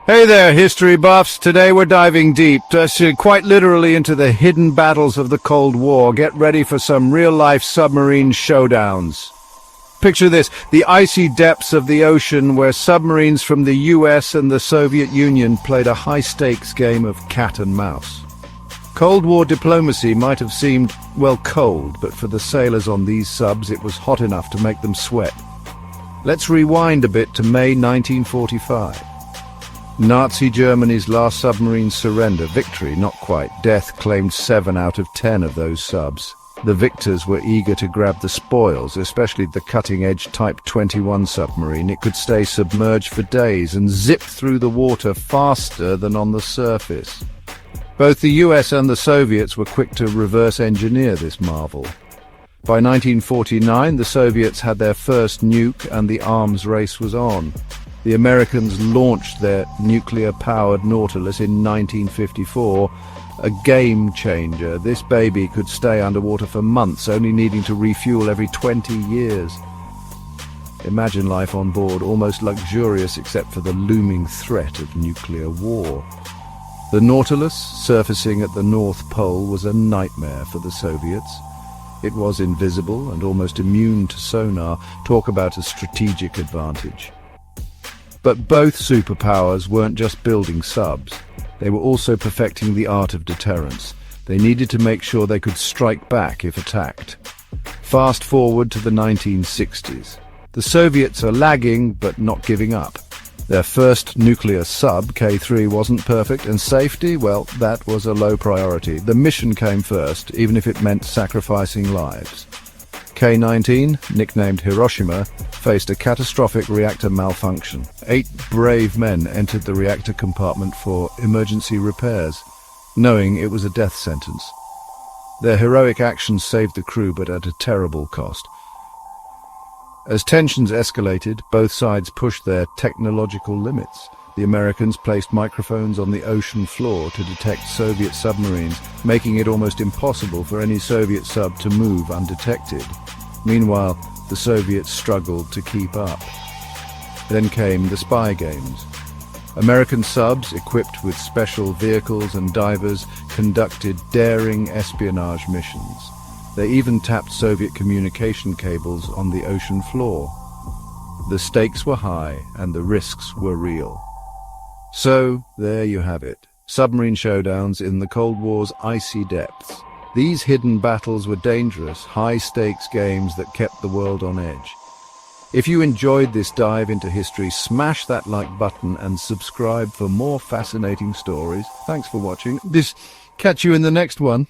Hey there, history buffs. Today we're diving deep, quite literally into the hidden battles of the Cold War. Get ready for some real-life submarine showdowns. Picture this, the icy depths of the ocean where submarines from the US and the Soviet Union played a high-stakes game of cat and mouse. Cold War diplomacy might have seemed, well, cold, but for the sailors on these subs it was hot enough to make them sweat. Let's rewind a bit to May 1945. Nazi Germany's last submarine surrender. Victory, not quite. Death claimed 7 out of 10 of those subs. The victors were eager to grab the spoils, especially the cutting-edge Type 21 submarine. It could stay submerged for days and zip through the water faster than on the surface. Both the US and the Soviets were quick to reverse engineer this marvel. By 1949, the Soviets had their first nuke and the arms race was on. The Americans launched their nuclear-powered Nautilus in 1954, a game-changer. This baby could stay underwater for months, only needing to refuel every 20 years. Imagine life on board, almost luxurious except for the looming threat of nuclear war. The Nautilus, surfacing at the North Pole, was a nightmare for the Soviets. It was invisible and almost immune to sonar. Talk about a strategic advantage. But both superpowers weren't just building subs. They were also perfecting the art of deterrence. They needed to make sure they could strike back if attacked. Fast forward to the 1960s. The Soviets are lagging, but not giving up. Their first nuclear sub, K-3, wasn't perfect, and safety, well, that was a low priority. The mission came first, even if it meant sacrificing lives. K-19, nicknamed Hiroshima, faced a catastrophic reactor malfunction. 8 brave men entered the reactor compartment for emergency repairs, knowing it was a death sentence. Their heroic actions saved the crew, but at a terrible cost. As tensions escalated, both sides pushed their technological limits. The Americans placed microphones on the ocean floor to detect Soviet submarines, making it almost impossible for any Soviet sub to move undetected. Meanwhile, the Soviets struggled to keep up. Then came the spy games. American subs, equipped with special vehicles and divers, conducted daring espionage missions. They even tapped Soviet communication cables on the ocean floor. The stakes were high and the risks were real. So, there you have it. Submarine showdowns in the Cold War's icy depths. These hidden battles were dangerous, high-stakes games that kept the world on edge. If you enjoyed this dive into history, smash that like button and subscribe for more fascinating stories. Thanks for watching. Catch you in the next one.